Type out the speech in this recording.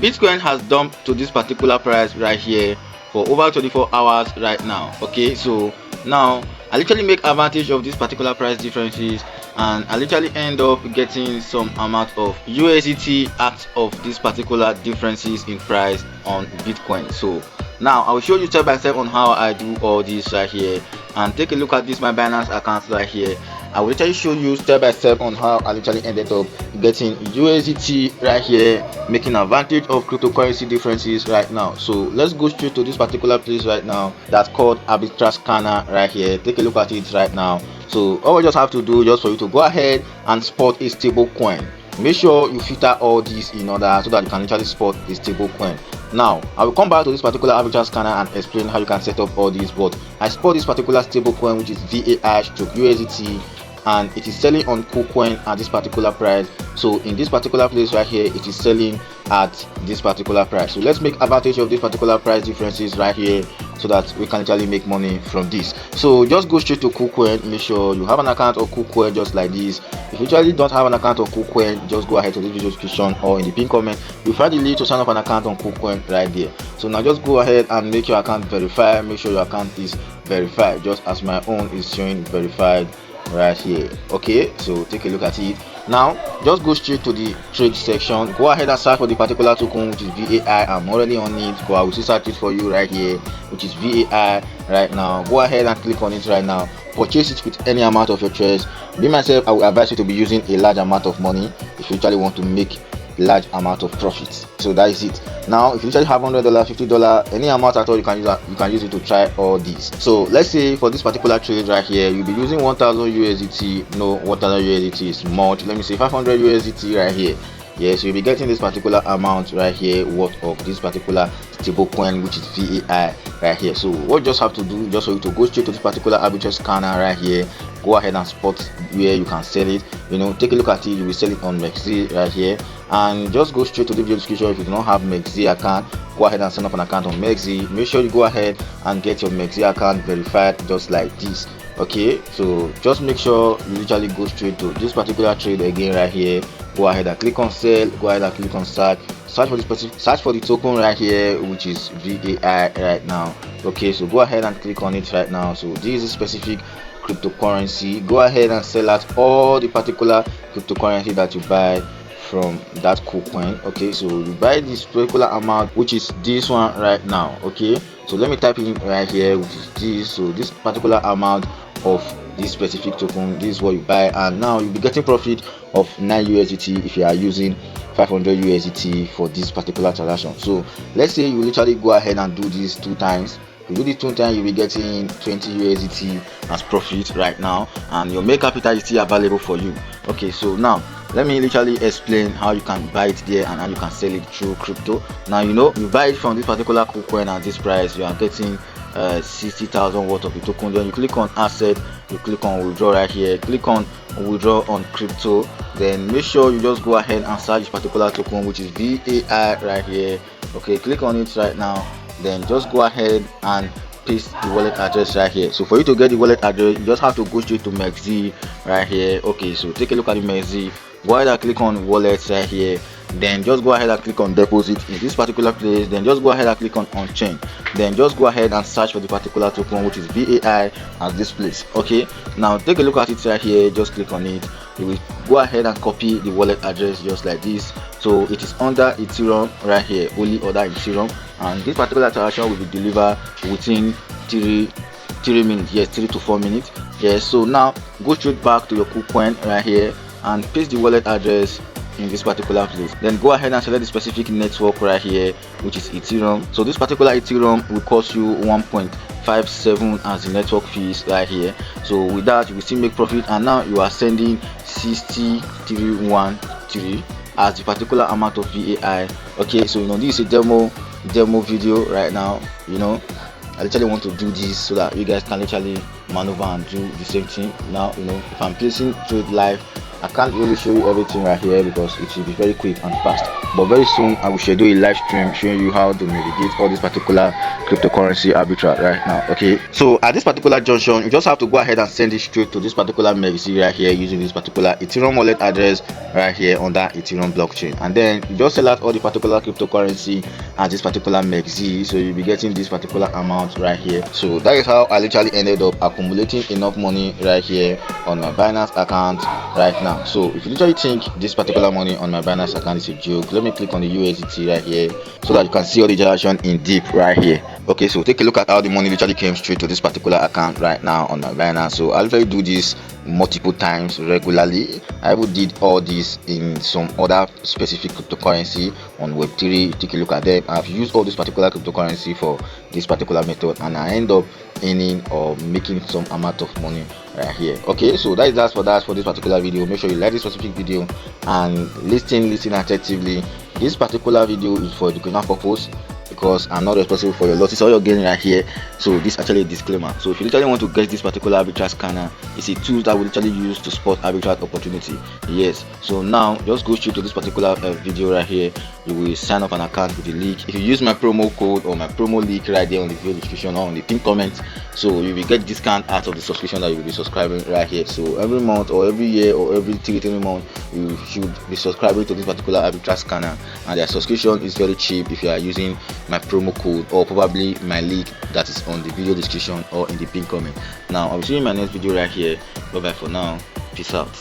Bitcoin has dumped to this particular price right here for over 24 hours right now. Okay, so now I literally make advantage of this particular price differences, and I literally end up getting some amount of USDT out of this particular differences in price on Bitcoin. So now I will show you step by step on how I do all this right here, and take a look at this my Binance account right here. I will literally show you step by step on how I literally ended up getting USDT right here, making advantage of cryptocurrency differences right now. So let's go straight to this particular place right now that's called arbitrage scanner right here. Take a look at it right now. So all we just have to do just for you to go ahead and spot a stable coin. Make sure you filter all these in order so that you can literally spot a stable coin. Now I will come back to this particular arbitrage scanner and explain how you can set up all these, but I spot this particular stable coin which is VAI/USDT, and it is selling on KuCoin at this particular price. So in this particular place right here, it is selling at this particular price. So let's make advantage of this particular price differences right here so that we can actually make money from this. So just go straight to KuCoin. Make sure you have an account of KuCoin just like this. If you actually don't have an account of KuCoin, just go ahead to the video description or in the pinned comment. You'll find the link to sign up an account on KuCoin right there. So now just go ahead and make your account verified. Make sure your account is verified just as my own is showing verified right here. Okay, so take a look at it. Now just go straight to the trade section. Go ahead and search for the particular token which is VAI. I'm already on it. Go, I will search it for you right here, which is VAI right now. Go ahead and click on it right now. Purchase it with any amount of your choice. Me myself, I will advise you to be using a large amount of money if you actually want to make a large amount of profits. So that is it. Now if you actually have $100, $50, any amount at all, you can use it to try all these. So let's say for this particular trade right here, you'll be using 1000 USDT. No, 1000 USDT is much. Let me say 500 USDT right here. Yes, you'll be getting this particular amount right here worth of this particular stable coin which is VAI right here. So what you just have to do, just for you to go straight to this particular arbitrage scanner right here, go ahead and spot where you can sell it. Take a look at it. You will sell it on MEXC right here, and just go straight to the video description. If you do not have MEXC account, go ahead and sign up an account on MEXC. Make sure you go ahead and get your MEXC account verified just like this. Okay, so just make sure you literally go straight to this particular trade again right here. Go ahead and click on sell. Go ahead and click on search for the token right here which is VAI right now. Okay, so go ahead and click on it right now. So this is specific cryptocurrency. Go ahead and sell out all the particular cryptocurrency that you buy from that KuCoin. Okay, so you buy this particular amount which is this one right now. Okay, so let me type in right here which is this. So this particular amount of this specific token, this is what you buy, and now you'll be getting profit of 9 USDT if you are using 500 USDT for this particular transaction. So let's say you literally go ahead and do this 2 times. If you do this 2 times, you'll be getting 20 USDT as profit right now, and your make capital is still available for you. Okay, so now let me literally explain how you can buy it there and how you can sell it through crypto. Now you buy it from this particular KuCoin at this price, you are getting 60,000 worth of the token. Then you click on asset, you click on withdraw right here, click on withdraw on crypto. Then make sure you just go ahead and search this particular token which is VAI right here. Okay, click on it right now. Then just go ahead and paste the wallet address right here. So for you to get the wallet address, you just have to go straight to MEXC right here. Okay, so take a look at the MEXC. Go ahead and click on wallets right here. Then just go ahead and click on deposit in this particular place. Then just go ahead and click on chain. Then just go ahead and search for the particular token which is VAI at this place. Okay, now take a look at it right here. Just click on it. You will go ahead and copy the wallet address just like this. So it is under Ethereum right here, only order Ethereum, and this particular transaction will be delivered within 3 minutes. Yes, 3 to 4 minutes. Yes, so now go straight back to your KuCoin right here and paste the wallet address in this particular place. Then go ahead and select the specific network right here which is Ethereum. So this particular Ethereum will cost you 1.57 as the network fees right here. So with that you will still make profit, and now you are sending 6313 as the particular amount of VAI. Okay, so this is a demo video right now. I literally want to do this so that you guys can literally maneuver and do the same thing. Now if I'm placing trade live I can't really show you everything right here because it will be very quick and fast, but very soon I will schedule a live stream showing you how to navigate all this particular cryptocurrency arbitrage right now. Okay, so at this particular junction, you just have to go ahead and send it straight to this particular MEXC right here using this particular Ethereum wallet address right here on that Ethereum blockchain, and then you just sell out all the particular cryptocurrency at this particular MEXC, so you'll be getting this particular amount right here. So that is how I literally ended up accumulating enough money right here on my Binance account right now. So if you literally think this particular money on my Binance account is a joke, let me click on the USDT right here so that you can see all the transaction in deep right here. Okay, so take a look at how the money literally came straight to this particular account right now on my Binance. So I literally do this multiple times regularly. I will did all this in some other specific cryptocurrency on Web3. Take a look at them. I've used all this particular cryptocurrency for this particular method, and I end up earning or making some amount of money right here. Okay, so that is that for this particular video. Make sure you like this specific video and listen attentively. This particular video is for educational purpose, because I'm not responsible for your losses or your gain right here. So this is actually a disclaimer. So if you literally want to get this particular arbitrage scanner, it's a tool that we literally use to spot arbitrage opportunity. Yes, so now just go straight to this particular video right here. You will sign up an account with the link. If you use my promo code or my promo link right there on the video description or on the pinned comment, so you will get discount out of the subscription that you will be subscribing right here. So every month or every year or every 3 months, you should be subscribing to this particular arbitrage scanner, and their subscription is very cheap if you are using my promo code or probably my link that is on the video description or in the pinned comment. Now I'll see you in my next video right here. Bye bye for now. Peace out.